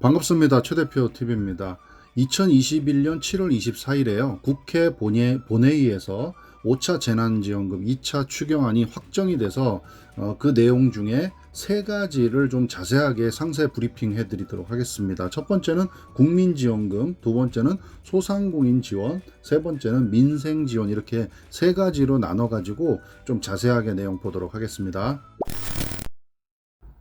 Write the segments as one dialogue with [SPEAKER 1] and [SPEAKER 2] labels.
[SPEAKER 1] 반갑습니다. 최대표 TV입니다. 2021년 7월 24일에요. 국회 본회의에서 5차 재난지원금 2차 추경안이 확정이 돼서 그 내용 중에 세 가지를 좀 자세하게 상세 브리핑 해드리도록 하겠습니다. 첫 번째는 국민지원금, 두 번째는 소상공인 지원, 세 번째는 민생 지원, 이렇게 세 가지로 나눠가지고 좀 자세하게 내용 보도록 하겠습니다.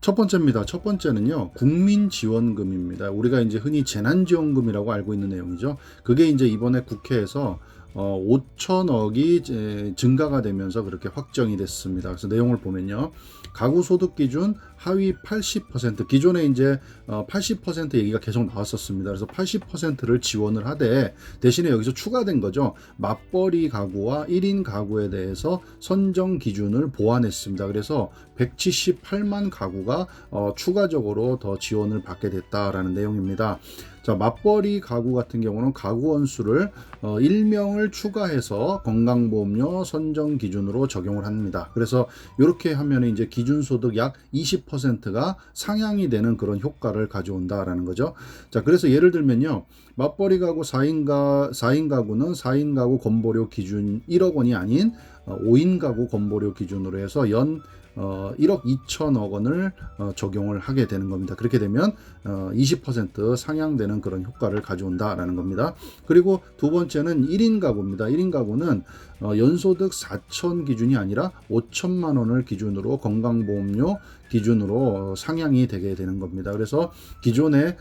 [SPEAKER 1] 첫 번째입니다. 첫 번째는요, 국민지원금입니다. 우리가 이제 흔히 재난지원금이라고 알고 있는 내용이죠. 그게 이제 이번에 국회에서 5천억이 증가가 되면서 그렇게 확정이 됐습니다. 그래서 내용을 보면요, 가구 소득 기준 하위 80%, 기존에 이제 80% 얘기가 계속 나왔었습니다. 그래서 80%를 지원을 하되, 대신에 여기서 추가된 거죠. 맞벌이 가구와 1인 가구에 대해서 선정 기준을 보완했습니다. 그래서 178만 가구가 추가적으로 더 지원을 받게 됐다라는 내용입니다. 자, 맞벌이 가구 같은 경우는 가구 원수를 1명을 추가해서 건강보험료 선정 기준으로 적용을 합니다. 그래서 이렇게 하면 이제 기준소득 약 20%가 상향이 되는 그런 효과를 가져온다라는 거죠. 자, 그래서 예를 들면요, 맞벌이 가구 4인 가구는 4인 가구 건보료 기준 1억 원이 아닌 5인 가구 건보료 기준으로 해서 연 1억 2천억 원을 적용을 하게 되는 겁니다. 그렇게 되면 20% 상향되는 그런 효과를 가져온다라는 겁니다. 그리고 두 번째는 1인 가구입니다. 1인 가구는 연소득 4천 기준이 아니라 5천만 원을 기준으로 건강보험료 기준으로 상향이 되게 되는 겁니다. 그래서 기존에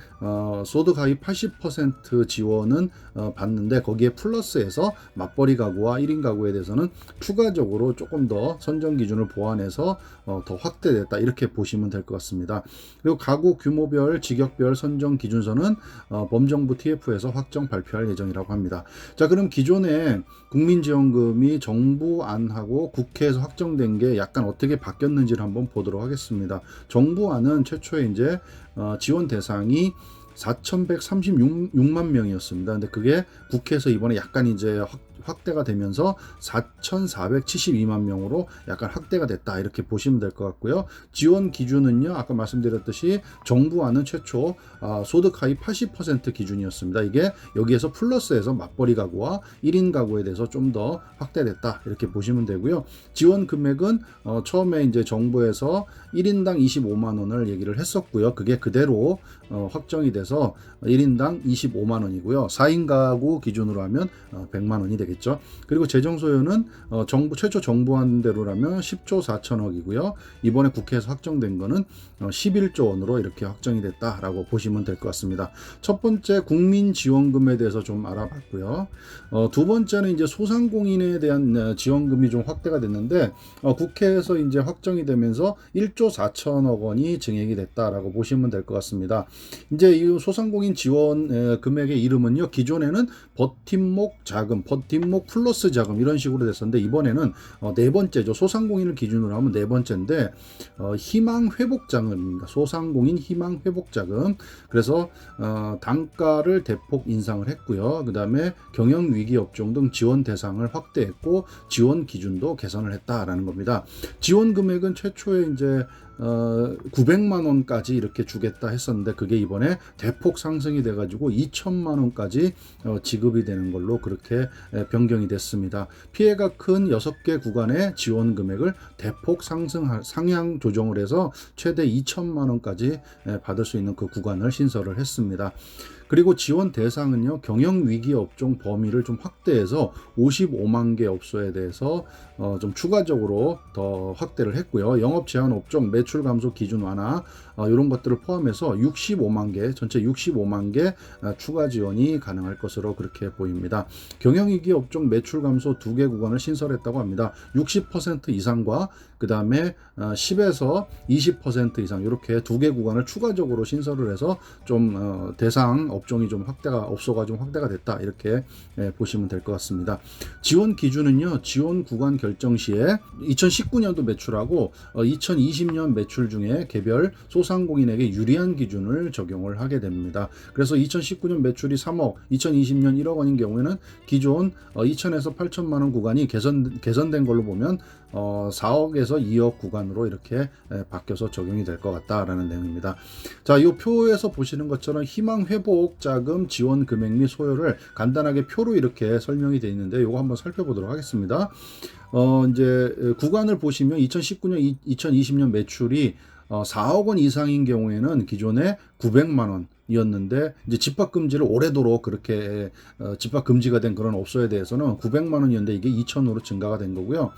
[SPEAKER 1] 소득 하위 80% 지원은 받는데, 거기에 플러스해서 맞벌이 가구와 1인 가구에 대해서는 추가적으로 조금 더 선정 기준을 보완해서 더 확대됐다, 이렇게 보시면 될 것 같습니다. 그리고 가구 규모별 직역별 선정 기준서는 범정부 TF에서 확정 발표할 예정이라고 합니다. 자, 그럼 기존에 국민지원금이 정부안하고 국회에서 확정된 게 약간 어떻게 바뀌었는지를 한번 보도록 하겠습니다. 정부안은 최초에 이제 지원 대상이 4,136만 명이었습니다. 근데 그게 국회에서 이번에 약간 이제 확대가 되면서 4,472만 명으로 약간 확대가 됐다, 이렇게 보시면 될 것 같고요. 지원 기준은요, 아까 말씀드렸듯이 정부안은 최초 소득 하위 80% 기준이었습니다. 이게 여기에서 플러스해서 맞벌이 가구와 1인 가구에 대해서 좀 더 확대됐다, 이렇게 보시면 되고요. 지원 금액은 처음에 이제 정부에서 1인당 25만 원을 얘기를 했었고요. 그게 그대로 확정이 돼서 1인당 25만 원이고요. 4인 가구 기준으로 하면 100만 원이 되겠죠. 그리고 재정 소요는 최초 정부안대로라면 10조 4천억이고요. 이번에 국회에서 확정된 거는 11조 원으로 이렇게 확정이 됐다라고 보시면 될 것 같습니다. 첫 번째 국민지원금에 대해서 좀 알아봤고요. 두 번째는 이제 소상공인에 대한 지원금이 좀 확대가 됐는데, 국회에서 이제 확정이 되면서 1조 4천억 원이 증액이 됐다라고 보시면 될 것 같습니다. 이제 이 소상공인 지원 금액의 이름은요, 기존에는 버팀목 자금, 버팀목 플러스 자금, 이런 식으로 됐었는데, 이번에는 네 번째죠. 소상공인을 기준으로 하면 네 번째인데, 희망 회복 자금입니다. 소상공인 희망 회복 자금. 그래서 단가를 대폭 인상을 했고요. 그 다음에 경영 위기 업종 등 지원 대상을 확대했고, 지원 기준도 개선을 했다라는 겁니다. 지원 금액은 최초에 이제 900만 원까지 이렇게 주겠다 했었는데, 그게 이번에 대폭 상승이 돼가지고 2천만 원까지 지급이 되는 걸로 그렇게 변경이 됐습니다. 피해가 큰 6개 구간의 지원 금액을 대폭 상향 조정을 해서 최대 2천만 원까지 받을 수 있는 그 구간을 신설을 했습니다. 그리고 지원 대상은요, 경영위기 업종 범위를 좀 확대해서 55만 개 업소에 대해서 좀 추가적으로 더 확대를 했고요. 영업 제한 업종 매출 감소 기준 완화, 이런 것들을 포함해서 65만 개, 전체 65만 개 추가 지원이 가능할 것으로 그렇게 보입니다. 경영위기 업종 매출 감소 2개 구간을 신설했다고 합니다. 60% 이상과 그 다음에 10에서 20% 이상, 이렇게 2개 구간을 추가적으로 신설을 해서 좀 대상 업종이 좀 업소가 좀 확대가 됐다 이렇게 보시면 될 것 같습니다. 지원 기준은요, 지원 구간 결정 시에 2019년도 매출하고 2020년 매출 중에 개별 소상공인에게 유리한 기준을 적용을 하게 됩니다. 그래서 2019년 매출이 3억, 2020년 1억 원인 경우에는 기존 2천에서 8천만 원 구간이 개선된 걸로 보면 4억에서 2억 구간으로 이렇게 바뀌어서 적용이 될 것 같다라는 내용입니다. 자, 이 표에서 보시는 것처럼 희망 회복 자금 지원 금액 및 소요를 간단하게 표로 이렇게 설명이 되어 있는데 이거 한번 살펴보도록 하겠습니다. 이제 구간을 보시면 2019년, 2020년 매출이 4억 원 이상인 경우에는 기존에 900만 원이었는데 이제 집합 금지를 오래도록 그렇게 집합 금지가 된 그런 업소에 대해서는 900만 원이었는데 이게 2,000으로 증가가 된 거고요.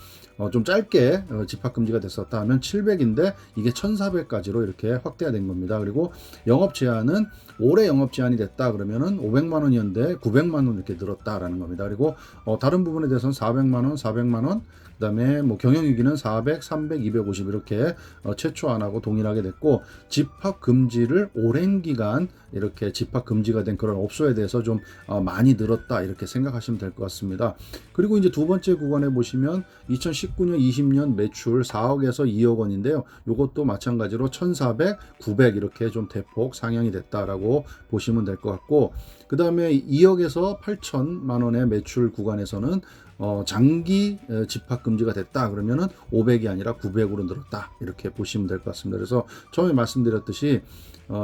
[SPEAKER 1] 좀 짧게 집합 금지가 됐었다 하면 700인데 이게 1,400까지로 이렇게 확대가 된 겁니다. 그리고 영업 제한은 올해 영업 제한이 됐다 그러면은 500만 원이었는데 900만 원 이렇게 늘었다라는 겁니다. 그리고 다른 부분에 대해서는 400만 원, 400만 원, 그다음에 뭐 경영위기는 400, 300, 250 이렇게 최초 안 하고 동일하게 됐고 집합 금지를 오랜 기간 이렇게 집합 금지가 된 그런 업소에 대해서 좀 많이 늘었다 이렇게 생각하시면 될 것 같습니다. 그리고 이제 두 번째 구간에 보시면 2019년, 20년 매출 4억에서 2억 원인데요. 이것도 마찬가지로 1,400, 900 이렇게 좀 대폭 상향이 됐다라고 보시면 될 것 같고 그 다음에 2억에서 8천만 원의 매출 구간에서는 장기 집합 금지가 됐다 그러면은 500이 아니라 900으로 늘었다 이렇게 보시면 될 것 같습니다. 그래서 처음에 말씀드렸듯이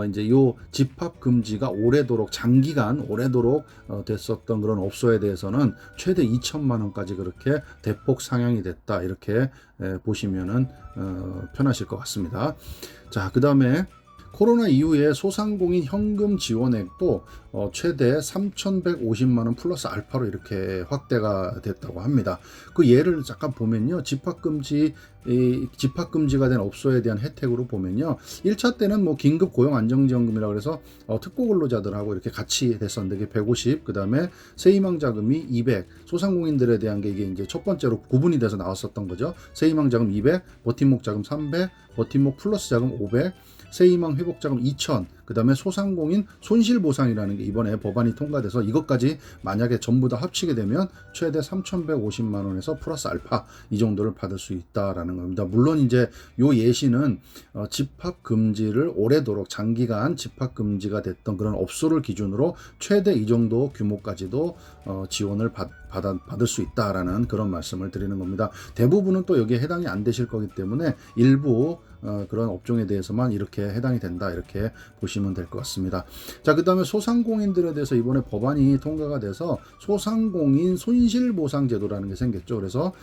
[SPEAKER 1] 이제 요 집합 금지가 오래도록 장기간 오래도록 됐었던 그런 업소에 대해서는 최대 2천만 원까지 그렇게 대폭 상향이 됐다 이렇게 보시면은 편하실 것 같습니다. 자, 그 다음에 코로나 이후에 소상공인 현금 지원액도 최대 3,150만 원 플러스 알파로 이렇게 확대가 됐다고 합니다. 그 예를 잠깐 보면요. 집합 금지가 된 업소에 대한 혜택으로 보면요. 1차 때는 뭐 긴급 고용 안정지원금이라고 해서 특고 근로자들하고 이렇게 같이 됐었는데 이게 150, 그다음에 세희망 자금이 200, 소상공인들에 대한 게 이게 이제 첫 번째로 구분이 돼서 나왔었던 거죠. 세희망 자금 200, 버팀목 자금 300, 버팀목 플러스 자금 500, 세희망 회복자금 2,000, 그 다음에 소상공인 손실보상이라는 게 이번에 법안이 통과돼서 이것까지 만약에 전부 다 합치게 되면 최대 3,150만 원에서 플러스 알파 이 정도를 받을 수 있다라는 겁니다. 물론 이제 요 예시는 집합 금지를 오래도록 장기간 집합 금지가 됐던 그런 업소를 기준으로 최대 이 정도 규모까지도 지원을 받을 수 있다라는 그런 말씀을 드리는 겁니다. 대부분은 또 여기에 해당이 안 되실 거기 때문에 일부 그런 업종에 대해서만 이렇게 해당이 된다 이렇게 보시면 될 것 같습니다. 자, 그 다음에 소상공인들에 대해서 이번에 법안이 통과가 돼서 소상공인 손실보상제도라는 게 생겼죠. 그래서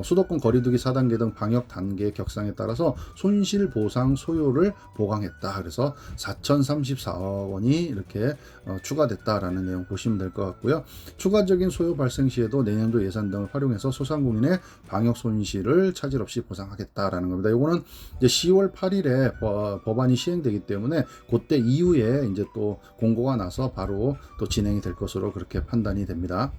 [SPEAKER 1] 수도권 거리두기 4단계 등 방역 단계 격상에 따라서 손실보상 소요를 보강했다. 그래서 4,034억 원이 이렇게 추가됐다라는 내용 보시면 될 것 같고요. 추가적인 소요 발생 시에도 내년도 예산 등을 활용해서 소상공인의 방역 손실을 차질 없이 보상하겠다라는 겁니다. 이거는 이제 10월 8일에 법안이 시행되기 때문에 그때 이후에 이제 또 공고가 나서 바로 또 진행이 될 것으로 그렇게 판단이 됩니다.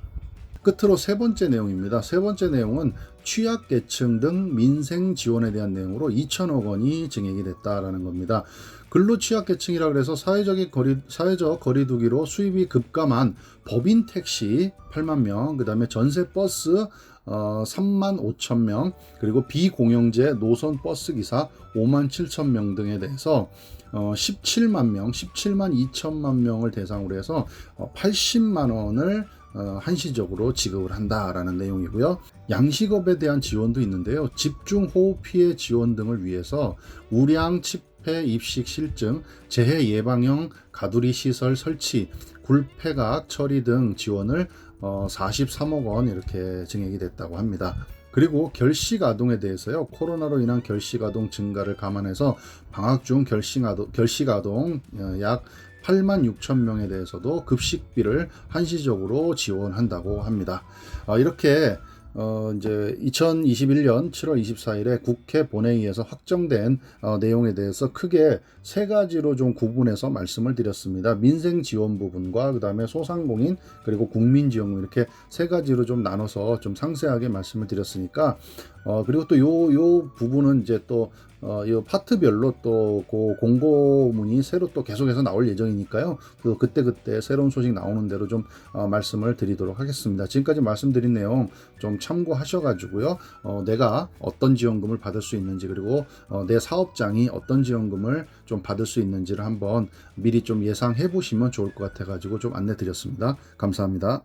[SPEAKER 1] 끝으로 세 번째 내용입니다. 세 번째 내용은 취약계층 등 민생 지원에 대한 내용으로 2천억 원이 증액이 됐다라는 겁니다. 근로 취약계층이라 그래서 사회적 거리두기로 수입이 급감한 법인 택시 8만 명, 그 다음에 전세 버스 3만 5천 명, 그리고 비공영제 노선 버스 기사 5만 7천 명 등에 대해서 17만 2천만 명을 대상으로 해서 80만 원을 한시적으로 지급을 한다라는 내용이고요. 양식업에 대한 지원도 있는데요. 집중호우 피해 지원 등을 위해서 우량 칩해 입식 실증, 재해 예방형 가두리 시설 설치, 굴폐각 처리 등 지원을 43억 원 이렇게 증액이 됐다고 합니다. 그리고 결식아동에 대해서요. 코로나로 인한 결식아동 증가를 감안해서 방학 중 결식아동 약 8만 6천 명에 대해서도 급식비를 한시적으로 지원한다고 합니다. 이렇게 이제 2021년 7월 24일에 국회 본회의에서 확정된 내용에 대해서 크게 세 가지로 좀 구분해서 말씀을 드렸습니다. 민생 지원 부분과 그 다음에 소상공인 그리고 국민지원금 이렇게 세 가지로 좀 나눠서 좀 상세하게 말씀을 드렸으니까 그리고 또 요 부분은 이제 또 요 파트별로 또 그 공고문이 새로 또 계속해서 나올 예정이니까요. 그때 새로운 소식 나오는 대로 좀 말씀을 드리도록 하겠습니다. 지금까지 말씀드린 내용 좀 참고하셔가지고요. 내가 어떤 지원금을 받을 수 있는지, 그리고 내 사업장이 어떤 지원금을 좀 받을 수 있는지를 한번 미리 좀 예상해 보시면 좋을 것 같아가지고 좀 안내 드렸습니다. 감사합니다.